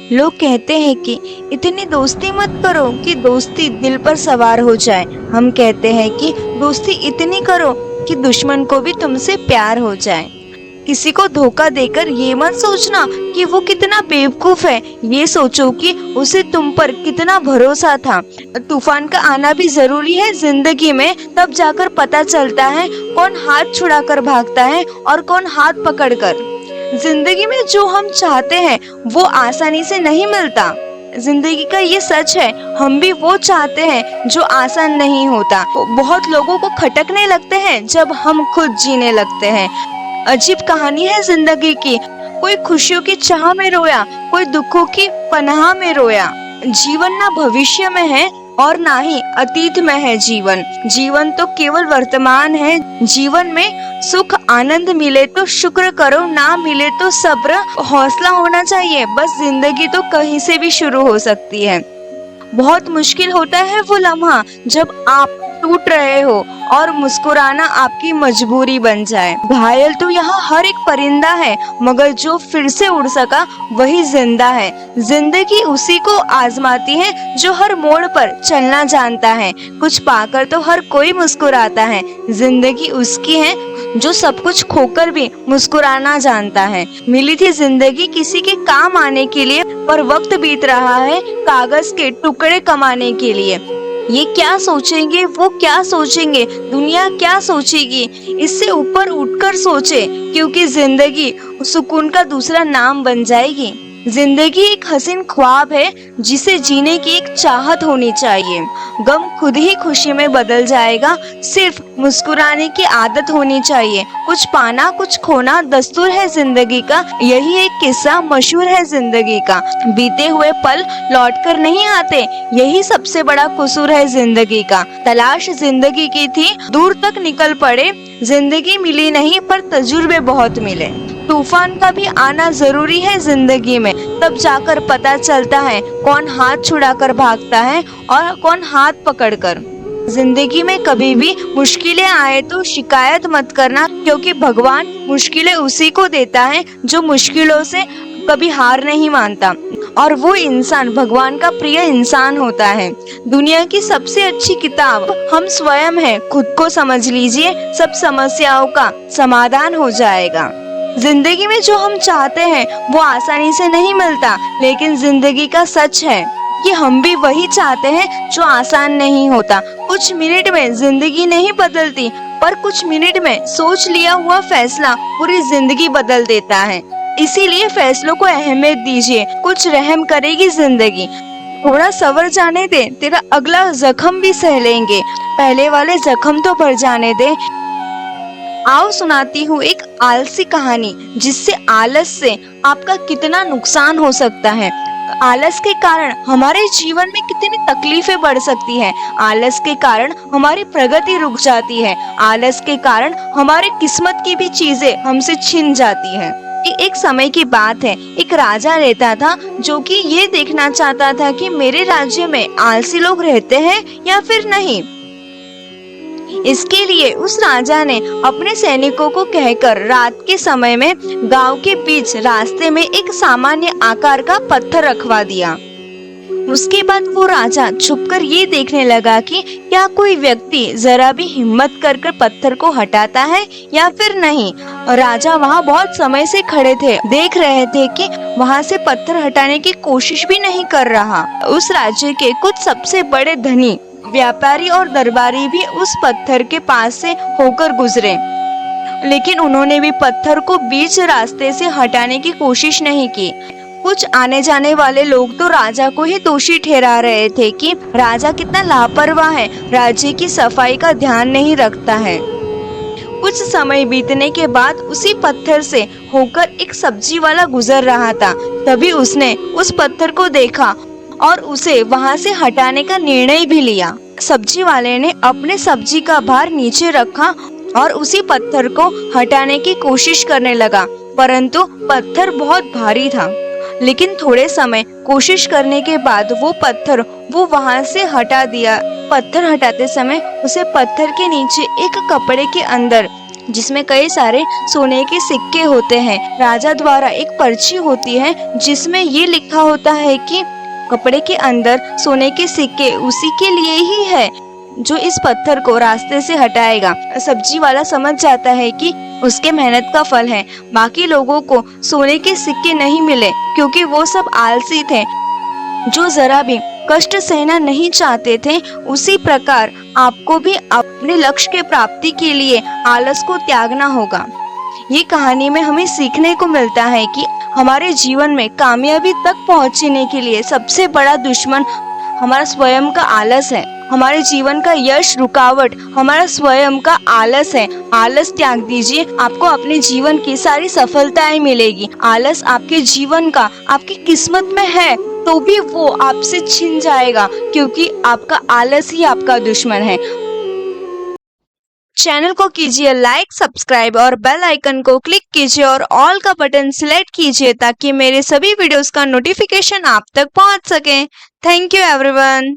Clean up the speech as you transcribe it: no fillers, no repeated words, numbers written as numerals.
लोग कहते हैं कि इतनी दोस्ती मत करो कि दोस्ती दिल पर सवार हो जाए। हम कहते हैं कि दोस्ती इतनी करो कि दुश्मन को भी तुमसे प्यार हो जाए। किसी को धोखा देकर ये मत सोचना कि वो कितना बेवकूफ है, ये सोचो कि उसे तुम पर कितना भरोसा था। तूफान का आना भी जरूरी है जिंदगी में, तब जाकर पता चलता है कौन हाथ छुड़ाकर भागता है और कौन हाथ पकड़कर। जिंदगी में जो हम चाहते हैं वो आसानी से नहीं मिलता। जिंदगी का ये सच है, हम भी वो चाहते हैं जो आसान नहीं होता। बहुत लोगों को खटकने लगते हैं जब हम खुद जीने लगते हैं। अजीब कहानी है जिंदगी की, कोई खुशियों की चाह में रोया, कोई दुखों की पनाह में रोया। जीवन ना भविष्य में है और ना ही अतीत में है जीवन। जीवन तो केवल वर्तमान है। जीवन में सुख आनंद मिले तो शुक्र करो, ना मिले तो सब्र हौसला होना चाहिए। बस जिंदगी तो कहीं से भी शुरू हो सकती है। बहुत मुश्किल होता है वो लम्हा जब आप टूट रहे हो और मुस्कुराना आपकी मजबूरी बन जाए। घायल तो यहाँ हर एक परिंदा है, मगर जो फिर से उड़ सका वही जिंदा है। जिंदगी उसी को आजमाती है जो हर मोड़ पर चलना जानता है। कुछ पाकर तो हर कोई मुस्कुराता है। जिंदगी उसकी है जो सब कुछ खोकर भी मुस्कुराना जानता है। मिली थी जिंदगी किसी के काम आने के लिए, पर वक्त बीत रहा है कागज के टुकड़े कमाने के लिए। ये क्या सोचेंगे, वो क्या सोचेंगे, दुनिया क्या सोचेगी, इससे ऊपर उठकर सोचे, क्योंकि जिंदगी सुकून का दूसरा नाम बन जाएगी। जिंदगी एक हसीन ख्वाब है जिसे जीने की एक चाहत होनी चाहिए। गम खुद ही खुशी में बदल जाएगा, सिर्फ मुस्कुराने की आदत होनी चाहिए। कुछ पाना कुछ खोना दस्तूर है जिंदगी का, यही एक किस्सा मशहूर है जिंदगी का। बीते हुए पल लौट कर नहीं आते, यही सबसे बड़ा कसूर है जिंदगी का। तलाश जिंदगी की थी, दूर तक निकल पड़े, जिंदगी मिली नहीं पर तजुर्बे बहुत मिले। तूफान का भी आना जरूरी है जिंदगी में, तब जाकर पता चलता है कौन हाथ छुड़ाकर भागता है और कौन हाथ पकड़कर। जिंदगी में कभी भी मुश्किलें आए तो शिकायत मत करना, क्योंकि भगवान मुश्किलें उसी को देता है जो मुश्किलों से कभी हार नहीं मानता, और वो इंसान भगवान का प्रिय इंसान होता है। दुनिया की सबसे अच्छी किताब हम स्वयं हैं, खुद को समझ लीजिए, सब समस्याओं का समाधान हो जाएगा। जिंदगी में जो हम चाहते हैं वो आसानी से नहीं मिलता, लेकिन जिंदगी का सच है कि हम भी वही चाहते हैं जो आसान नहीं होता। कुछ मिनट में जिंदगी नहीं बदलती, पर कुछ मिनट में सोच लिया हुआ फैसला पूरी जिंदगी बदल देता है। इसीलिए फैसलों को अहमियत दीजिए, कुछ रहम करेगी जिंदगी। थोड़ा सवर जाने दे, तेरा अगला जख्म भी सह लेंगे, पहले वाले जख्म तो भर जाने दे। आओ सुनाती हूँ एक आलसी कहानी, जिससे आलस से आपका कितना नुकसान हो सकता है। आलस के कारण हमारे जीवन में कितनी तकलीफें बढ़ सकती हैं। आलस के कारण हमारी प्रगति रुक जाती है। आलस के कारण हमारे किस्मत की भी चीजें हमसे छिन जाती हैं। एक समय की बात है, एक राजा रहता था जो कि ये देखना चाहता था कि मेरे राज्य में आलसी लोग रहते हैं या फिर नहीं। इसके लिए उस राजा ने अपने सैनिकों को कहकर रात के समय में गांव के बीच रास्ते में एक सामान्य आकार का पत्थर रखवा दिया। उसके बाद वो राजा छुपकर ये देखने लगा कि क्या कोई व्यक्ति जरा भी हिम्मत कर पत्थर को हटाता है या फिर नहीं। राजा वहाँ बहुत समय से खड़े थे, देख रहे थे कि वहाँ से पत्थर हटाने की कोशिश भी नहीं कर रहा। उस राज्य के कुछ सबसे बड़े धनी व्यापारी और दरबारी भी उस पत्थर के पास से होकर गुजरे, लेकिन उन्होंने भी पत्थर को बीच रास्ते से हटाने की कोशिश नहीं की। कुछ आने जाने वाले लोग तो राजा को ही दोषी ठहरा रहे थे कि राजा कितना लापरवाह है, राज्य की सफाई का ध्यान नहीं रखता है। कुछ समय बीतने के बाद उसी पत्थर से होकर एक सब्जी वाला गुजर रहा था। तभी उसने उस पत्थर को देखा और उसे वहां से हटाने का निर्णय भी लिया। सब्जी वाले ने अपने सब्जी का भार नीचे रखा और उसी पत्थर को हटाने की कोशिश करने लगा, परंतु पत्थर बहुत भारी था। लेकिन थोड़े समय कोशिश करने के बाद वो पत्थर वहां से हटा दिया। पत्थर हटाते समय उसे पत्थर के नीचे एक कपड़े के अंदर जिसमें कई सारे सोने के सिक्के होते हैं। राजा द्वारा एक पर्ची होती है जिसमें ये लिखा होता है कि कपड़े के अंदर सोने के सिक्के उसी के लिए ही है जो इस पत्थर को रास्ते से हटाएगा। सब्जी वाला समझ जाता है कि उसके मेहनत का फल है। बाकी लोगों को सोने के सिक्के नहीं मिले क्योंकि वो सब आलसी थे जो जरा भी कष्ट सहना नहीं चाहते थे। उसी प्रकार आपको भी अपने लक्ष्य के प्राप्ति के लिए आलस को त्यागना होगा। ये कहानी में हमें सीखने को मिलता है कि हमारे जीवन में कामयाबी तक पहुंचने के लिए सबसे बड़ा दुश्मन हमारा स्वयं का आलस है। हमारे जीवन का यश रुकावट हमारा स्वयं का आलस है। आलस त्याग दीजिए, आपको अपने जीवन की सारी सफलताएं मिलेगी। आलस आपके जीवन का आपकी किस्मत में है तो भी वो आपसे छिन जाएगा क्योंकि आपका आलस ही आपका दुश्मन है। चैनल को कीजिए लाइक, सब्सक्राइब और बेल आइकन को क्लिक कीजिए और ऑल का बटन सिलेक्ट कीजिए ताकि मेरे सभी वीडियोस का नोटिफिकेशन आप तक पहुंच सके। Thank you everyone.